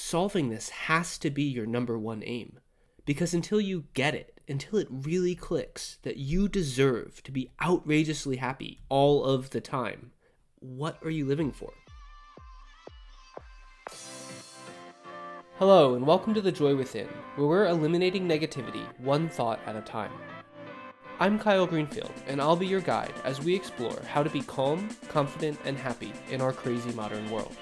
solving this has to be your number one aim. Because until you get it, until it really clicks that you deserve to be outrageously happy all of the time, what are you living for? Hello, and welcome to The Joy Within, where we're eliminating negativity one thought at a time. I'm Kyle Greenfield, and I'll be your guide as we explore how to be calm, confident, and happy in our crazy modern world.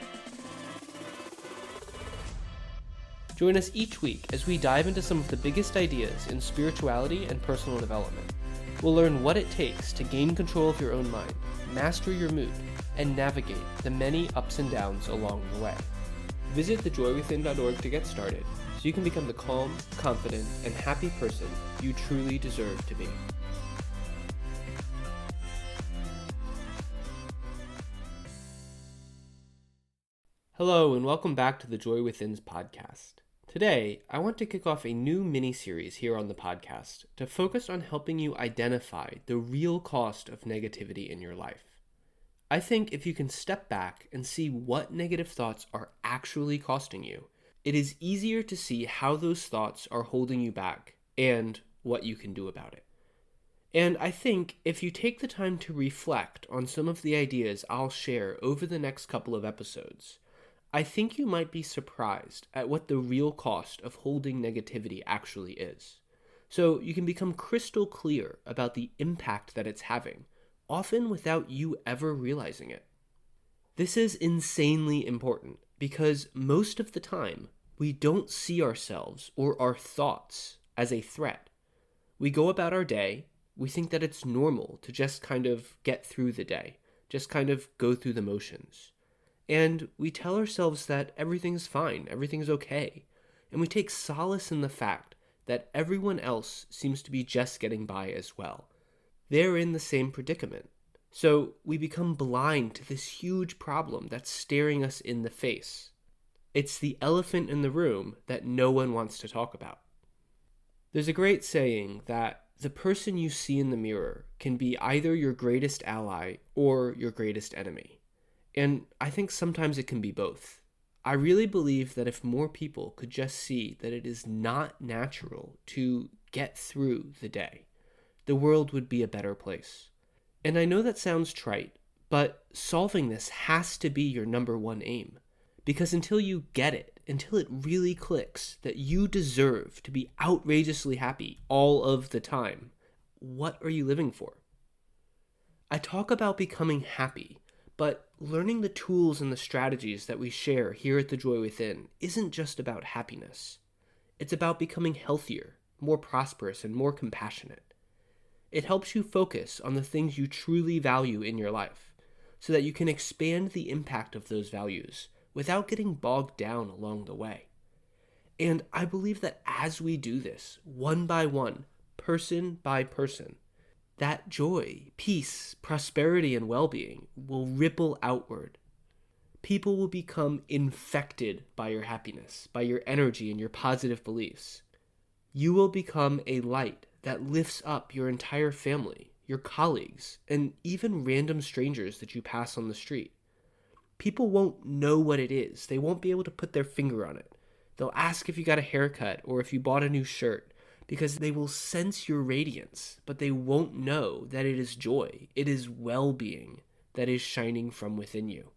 Join us each week as we dive into some of the biggest ideas in spirituality and personal development. We'll learn what it takes to gain control of your own mind, master your mood, and navigate the many ups and downs along the way. Visit thejoywithin.org to get started so you can become the calm, confident, and happy person you truly deserve to be. Hello, and welcome back to the Joy Within's podcast. Today, I want to kick off a new mini-series here on the podcast to focus on helping you identify the real cost of negativity in your life. I think if you can step back and see what negative thoughts are actually costing you, it is easier to see how those thoughts are holding you back and what you can do about it. And I think if you take the time to reflect on some of the ideas I'll share over the next couple of episodes, I think you might be surprised at what the real cost of holding negativity actually is. So you can become crystal clear about the impact that it's having, often without you ever realizing it. This is insanely important because most of the time, we don't see ourselves or our thoughts as a threat. We go about our day, we think that it's normal to just kind of get through the day, just kind of go through the motions. And we tell ourselves that everything's fine, everything's okay, and we take solace in the fact that everyone else seems to be just getting by as well. They're in the same predicament. So we become blind to this huge problem that's staring us in the face. It's the elephant in the room that no one wants to talk about. There's a great saying that the person you see in the mirror can be either your greatest ally or your greatest enemy. And I think sometimes it can be both. I really believe that if more people could just see that it is not natural to get through the day, the world would be a better place. And I know that sounds trite, but solving this has to be your number one aim. Because until you get it, until it really clicks that you deserve to be outrageously happy all of the time, what are you living for? I talk about becoming happy, but learning the tools and the strategies that we share here at The Joy Within isn't just about happiness. It's about becoming healthier, more prosperous, and more compassionate. It helps you focus on the things you truly value in your life so that you can expand the impact of those values without getting bogged down along the way. And I believe that as we do this, one by one, person by person, that joy, peace, prosperity, and well-being will ripple outward. People will become infected by your happiness, by your energy and your positive beliefs. You will become a light that lifts up your entire family, your colleagues, and even random strangers that you pass on the street. People won't know what it is. They won't be able to put their finger on it. They'll ask if you got a haircut or if you bought a new shirt, because they will sense your radiance, but they won't know that it is joy, it is well-being that is shining from within you.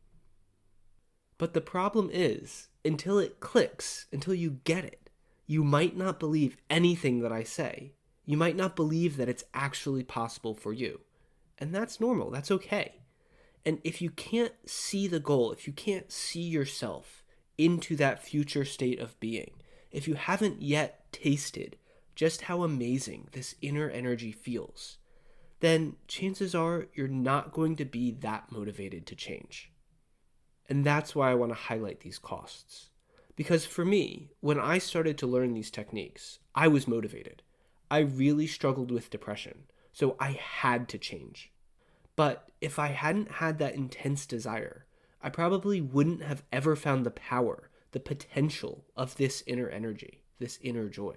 But the problem is, until it clicks, until you get it, you might not believe anything that I say. You might not believe that it's actually possible for you. And that's normal, that's okay. And if you can't see the goal, if you can't see yourself into that future state of being, if you haven't yet tasted just how amazing this inner energy feels, then chances are you're not going to be that motivated to change. And that's why I want to highlight these costs. Because for me, when I started to learn these techniques, I was motivated. I really struggled with depression, so I had to change. But if I hadn't had that intense desire, I probably wouldn't have ever found the power, the potential of this inner energy, this inner joy.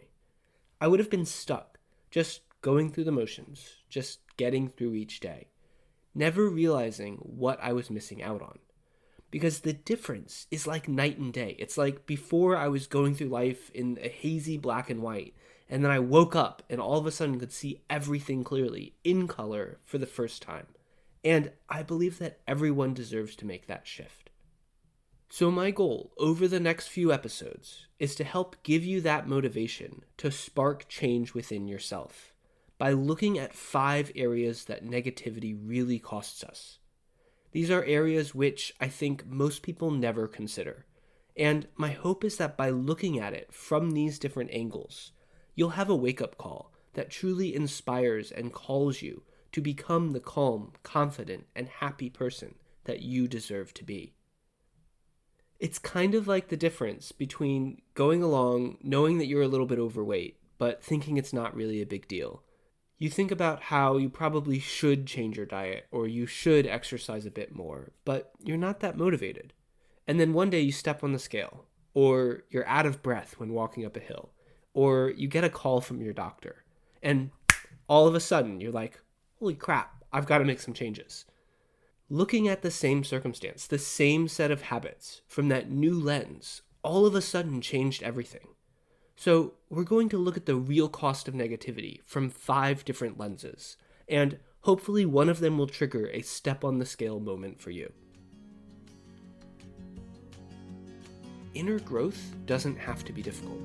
I would have been stuck, just going through the motions, just getting through each day, never realizing what I was missing out on. because the difference is like night and day. It's like before I was going through life in a hazy black and white, and then I woke up and all of a sudden could see everything clearly in color for the first time. And I believe that everyone deserves to make that shift. So my goal over the next few episodes is to help give you that motivation to spark change within yourself by looking at 5 areas that negativity really costs us. These are areas which I think most people never consider. And my hope is that by looking at it from these different angles, you'll have a wake-up call that truly inspires and calls you to become the calm, confident, and happy person that you deserve to be. It's kind of like the difference between going along knowing that you're a little bit overweight, but thinking it's not really a big deal. You think about how you probably should change your diet or you should exercise a bit more, but you're not that motivated. And then one day you step on the scale, or you're out of breath when walking up a hill, or you get a call from your doctor, and all of a sudden you're like, holy crap, I've got to make some changes. Looking at the same circumstance, the same set of habits from that new lens, all of a sudden changed everything. So we're going to look at the real cost of negativity from 5 different lenses, and hopefully one of them will trigger a step on the scale moment for you. Inner growth doesn't have to be difficult.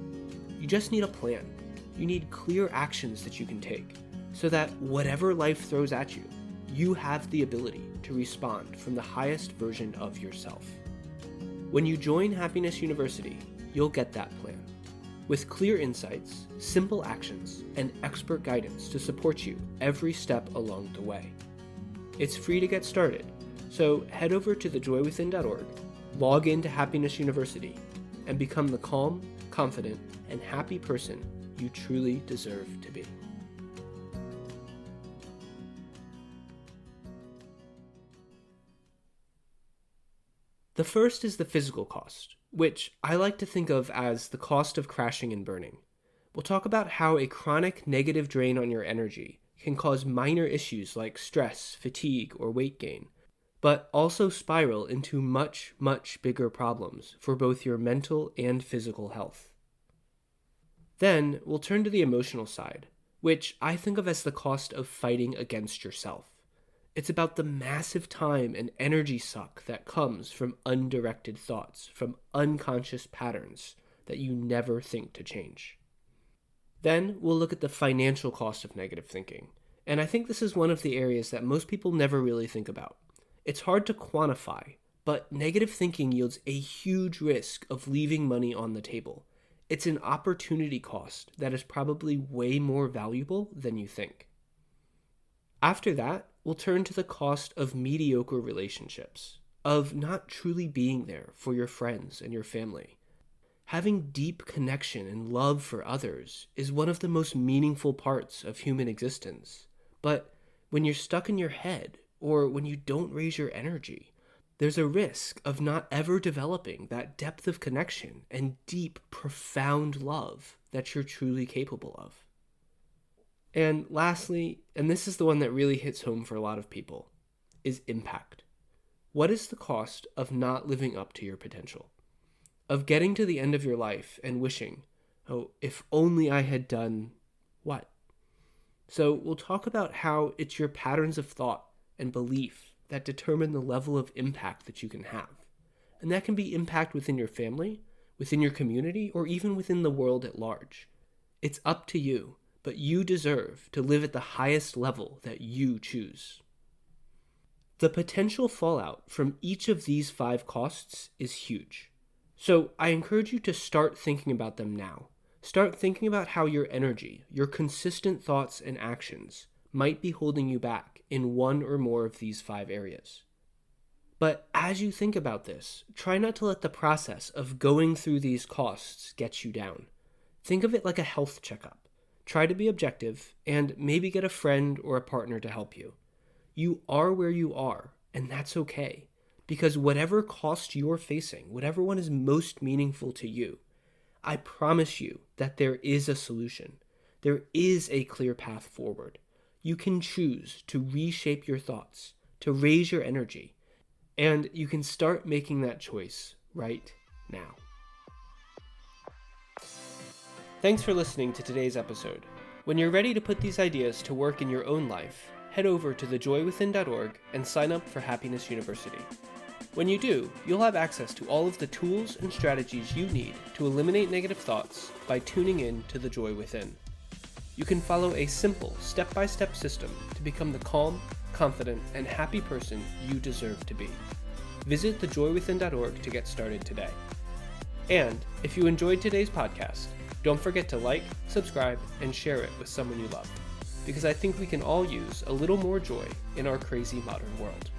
You just need a plan. You need clear actions that you can take, so that whatever life throws at you, you have the ability to respond from the highest version of yourself. When you join Happiness University, you'll get that plan, with clear insights, simple actions, and expert guidance to support you every step along the way. It's free to get started, so head over to thejoywithin.org, log into Happiness University, and become the calm, confident, and happy person you truly deserve to be. The first is the physical cost, which I like to think of as the cost of crashing and burning. We'll talk about how a chronic negative drain on your energy can cause minor issues like stress, fatigue, or weight gain, but also spiral into much, much bigger problems for both your mental and physical health. Then we'll turn to the emotional side, which I think of as the cost of fighting against yourself. It's about the massive time and energy suck that comes from undirected thoughts, from unconscious patterns that you never think to change. Then we'll look at the financial cost of negative thinking, and I think this is one of the areas that most people never really think about. It's hard to quantify, but negative thinking yields a huge risk of leaving money on the table. It's an opportunity cost that is probably way more valuable than you think. After that, we'll turn to the cost of mediocre relationships, of not truly being there for your friends and your family. Having deep connection and love for others is one of the most meaningful parts of human existence. But when you're stuck in your head, or when you don't raise your energy, there's a risk of not ever developing that depth of connection and deep, profound love that you're truly capable of. And lastly, and this is the one that really hits home for a lot of people, is impact. What is the cost of not living up to your potential? Of getting to the end of your life and wishing, oh, if only I had done what? So we'll talk about how it's your patterns of thought and belief that determine the level of impact that you can have. And that can be impact within your family, within your community, or even within the world at large. It's up to you. But you deserve to live at the highest level that you choose. The potential fallout from each of these 5 costs is huge. So I encourage you to start thinking about them now. Start thinking about how your energy, your consistent thoughts and actions might be holding you back in one or more of these 5 areas. But as you think about this, try not to let the process of going through these costs get you down. Think of it like a health checkup. Try to be objective, and maybe get a friend or a partner to help you. You are where you are, and that's okay. Because whatever cost you're facing, whatever one is most meaningful to you, I promise you that there is a solution. There is a clear path forward. You can choose to reshape your thoughts, to raise your energy, And you can start making that choice right now. Thanks for listening to today's episode. When you're ready to put these ideas to work in your own life, head over to thejoywithin.org and sign up for Happiness University. When you do, you'll have access to all of the tools and strategies you need to eliminate negative thoughts by tuning in to the joy within. You can follow a simple, step-by-step system to become the calm, confident, and happy person you deserve to be. Visit thejoywithin.org to get started today. And if you enjoyed today's podcast, don't forget to like, subscribe, and share it with someone you love, because I think we can all use a little more joy in our crazy modern world.